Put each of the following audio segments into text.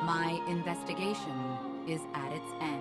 My investigation is at its end.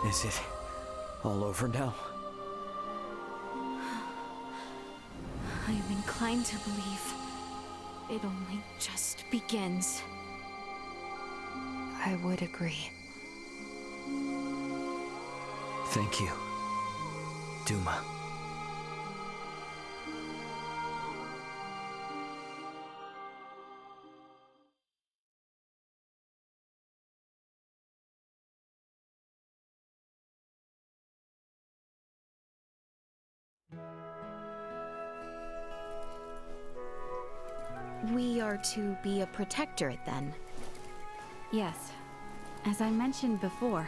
Is it all over now? I am inclined to believe it only just begins. I would agree. Thank you, Duma. We are to be a protectorate, then? Yes. As I mentioned before,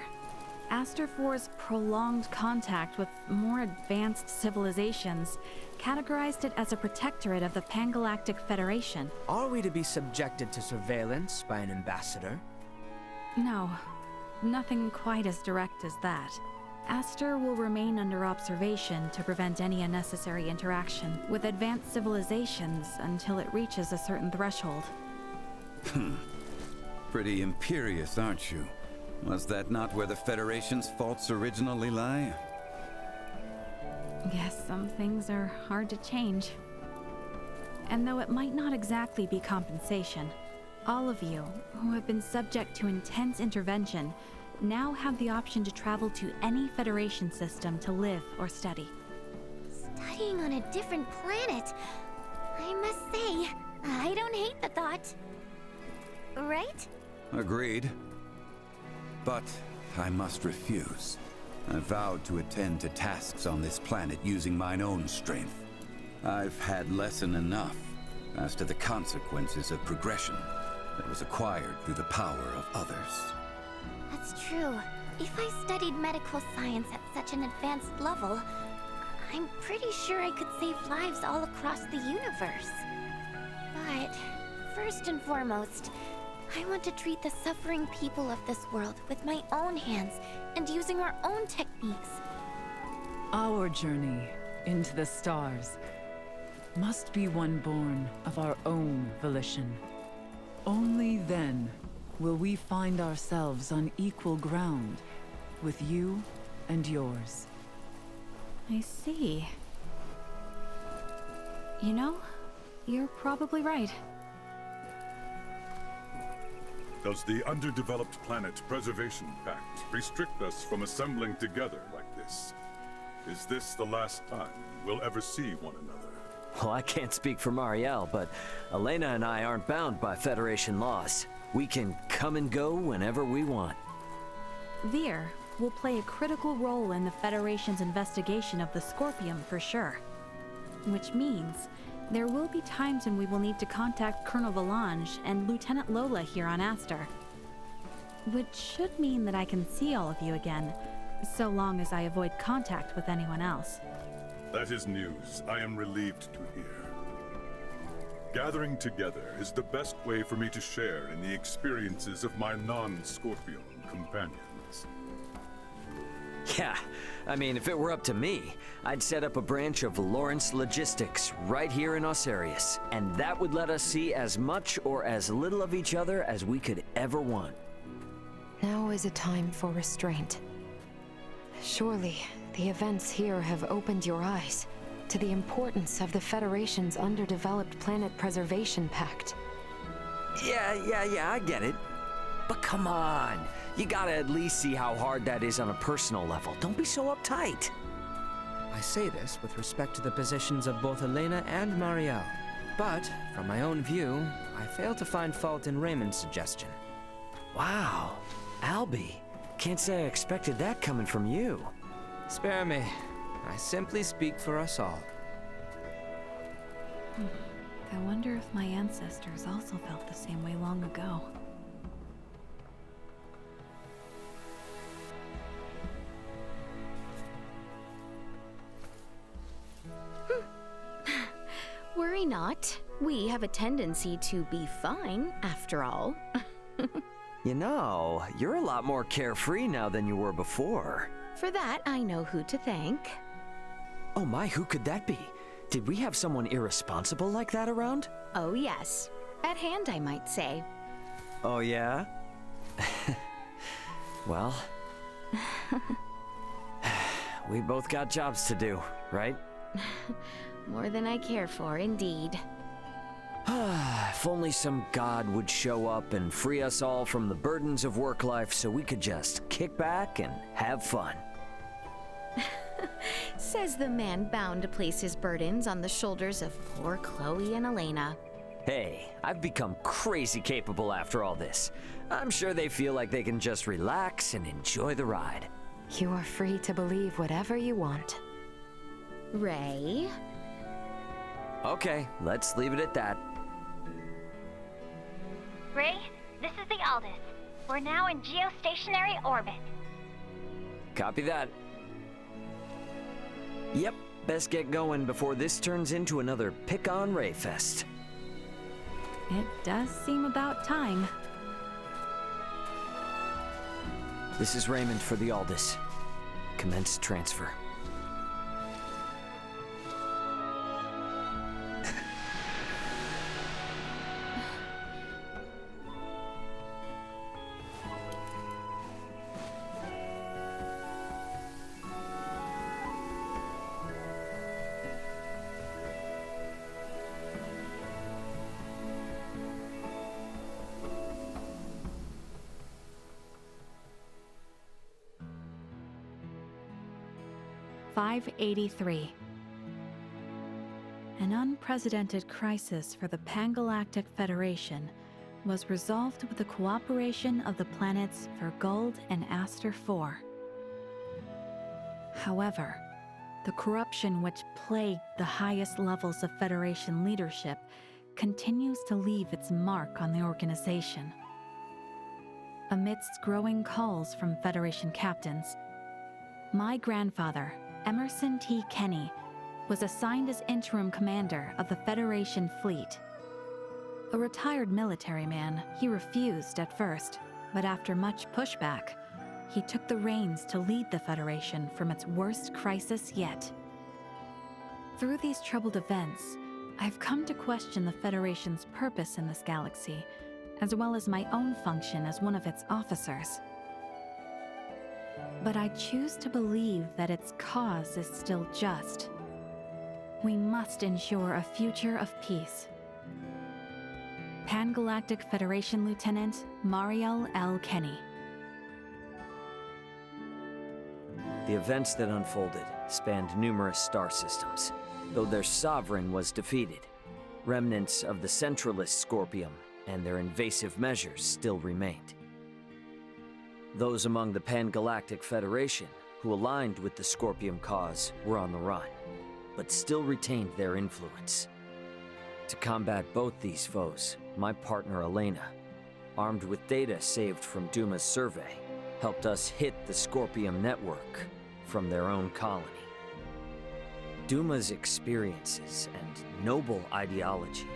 Aster IV's prolonged contact with more advanced civilizations categorized it as a protectorate of the Pangalactic Federation. Are we to be subjected to surveillance by an ambassador? No, nothing quite as direct as that. Aster will remain under observation to prevent any unnecessary interaction with advanced civilizations until it reaches a certain threshold. Pretty imperious, aren't you? Was that not where the Federation's faults originally lie? Yes, some things are hard to change. And though it might not exactly be compensation, all of you, who have been subject to intense intervention, now have the option to travel to any Federation system to live or study. Studying on a different planet? I must say, I don't hate the thought. Right? Agreed. But I must refuse. I vowed to attend to tasks on this planet using mine own strength. I've had lesson enough as to the consequences of progression that was acquired through the power of others. That's true. If I studied medical science at such an advanced level, I'm pretty sure I could save lives all across the universe. But first and foremost, I want to treat the suffering people of this world with my own hands and using our own techniques. Our journey into the stars must be one born of our own volition. Only then will we find ourselves on equal ground with you and yours. I see. You know, you're probably right. Does the Underdeveloped Planet Preservation Pact restrict us from assembling together like this? Is this the last time we'll ever see one another? Well, I can't speak for Marielle, but Elena and I aren't bound by Federation laws. We can come and go whenever we want. Vir will play a critical role in the Federation's investigation of the Scorpium for sure. Which means there will be times when we will need to contact Colonel Valange and Lieutenant Lola here on Aster. Which should mean that I can see all of you again, so long as I avoid contact with anyone else. That is news I am relieved to hear. Gathering together is the best way for me to share in the experiences of my non-Scorpion companions. Yeah, I mean, if it were up to me, I'd set up a branch of Lawrence Logistics right here in Osirius, and that would let us see as much or as little of each other as we could ever want. Now is a time for restraint. Surely, the events here have opened your eyes to the importance of the Federation's Underdeveloped Planet Preservation Pact. Yeah, I get it. But come on, you gotta at least see how hard that is on a personal level. Don't be so uptight. I say this with respect to the positions of both Elena and Marielle. But, from my own view, I fail to find fault in Raymond's suggestion. Wow, Albie, can't say I expected that coming from you. Spare me. I simply speak for us all. I wonder if my ancestors also felt the same way long ago. Worry not. We have a tendency to be fine, after all. You know, you're a lot more carefree now than you were before. For that, I know who to thank. Oh my, who could that be? Did we have someone irresponsible like that around? Oh yes. At hand, I might say. Oh yeah? Well... we both got jobs to do, right? More than I care for, indeed. If only some god would show up and free us all from the burdens of work life so we could just kick back and have fun. Says the man bound to place his burdens on the shoulders of poor Chloe and Elena. Hey, I've become crazy capable after all this. I'm sure they feel like they can just relax and enjoy the ride. You are free to believe whatever you want. Ray? Okay, let's leave it at that. Ray, this is the Aldous. We're now in geostationary orbit. Copy that. Yep, best get going before this turns into another pick-on Ray fest. It does seem about time. This is Raymond for the Aldous. Commence transfer. '83. An unprecedented crisis for the Pan-Galactic Federation was resolved with the cooperation of the planets Vergold and Aster IV. However, the corruption which plagued the highest levels of Federation leadership continues to leave its mark on the organization. Amidst growing calls from Federation captains, my grandfather, Emerson T. Kenny, was assigned as interim commander of the Federation fleet. A retired military man, he refused at first, but after much pushback, he took the reins to lead the Federation from its worst crisis yet. Through these troubled events, I've come to question the Federation's purpose in this galaxy, as well as my own function as one of its officers. But I choose to believe that its cause is still just. We must ensure a future of peace. Pan-Galactic Federation Lieutenant Mariel L. Kenny. The events that unfolded spanned numerous star systems, though their sovereign was defeated. Remnants of the Centralist Scorpium and their invasive measures still remained. Those among the Pan-Galactic Federation who aligned with the Scorpium cause were on the run, but still retained their influence. To combat both these foes, my partner Elena, armed with data saved from Duma's survey, helped us hit the Scorpium network from their own colony. Duma's experiences and noble ideology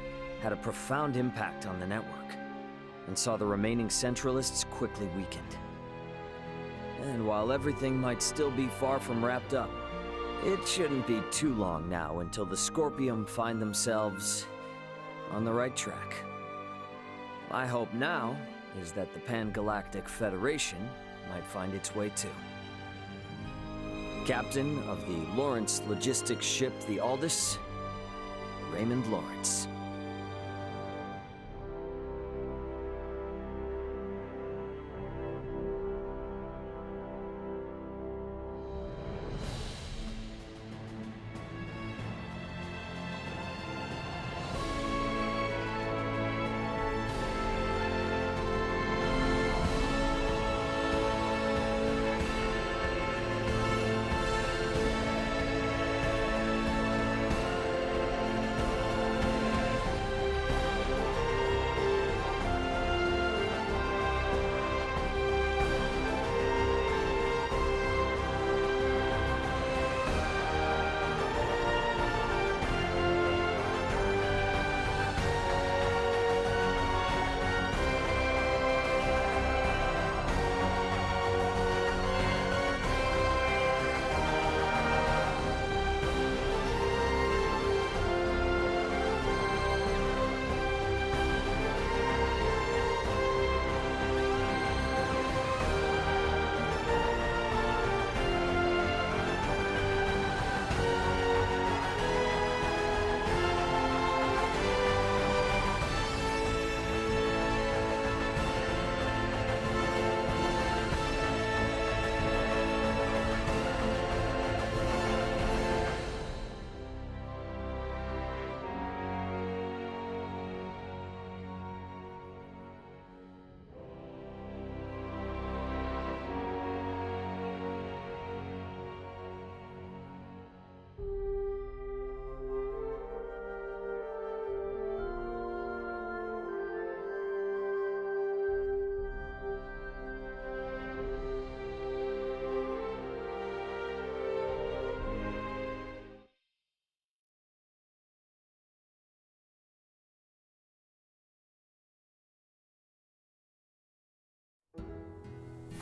had a profound impact on the network, and saw the remaining Centralists quickly weakened. And while everything might still be far from wrapped up, it shouldn't be too long now until the Scorpium find themselves on the right track. My hope now is that the Pan-Galactic Federation might find its way too. Captain of the Lawrence logistics ship the Aldous, Raymond Lawrence.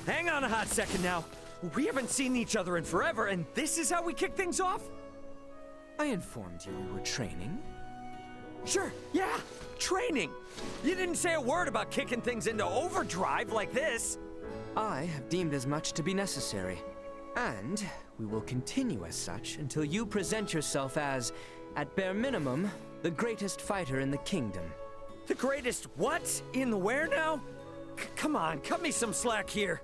Hang on a hot second now. We haven't seen each other in forever, and this is how we kick things off? I informed you we were training. Sure, yeah, training. You didn't say a word about kicking things into overdrive like this. I have deemed as much to be necessary. And we will continue as such until you present yourself as, at bare minimum, the greatest fighter in the kingdom. The greatest what? In the where now? Come on, cut me some slack here.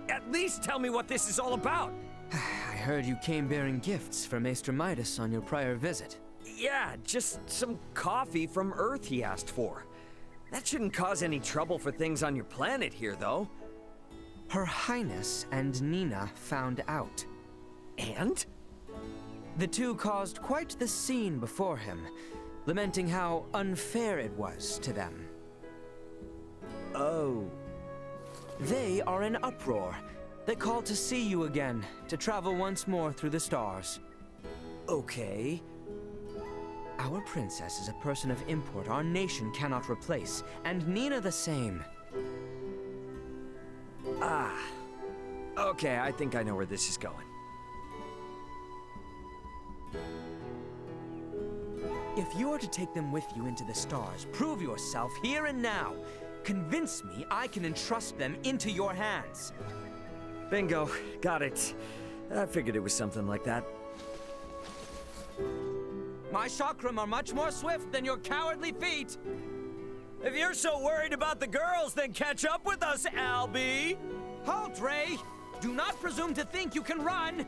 At least tell me what this is all about. I heard you came bearing gifts for Maester Midas on your prior visit. Yeah, just some coffee from Earth he asked for. That shouldn't cause any trouble for things on your planet here, though. Her Highness and Nina found out. And? The two caused quite the scene before him, lamenting how unfair it was to them. Oh. They are in uproar. They called to see you again, to travel once more through the stars. Okay. Our princess is a person of import our nation cannot replace, and Nina the same. Ah. Okay, I think I know where this is going. If you are to take them with you into the stars, prove yourself here and now. Convince me I can entrust them into your hands. Bingo. Got it. I figured it was something like that. My chakram are much more swift than your cowardly feet. If you're so worried about the girls, then catch up with us, Albie! Halt, Ray! Do not presume to think you can run!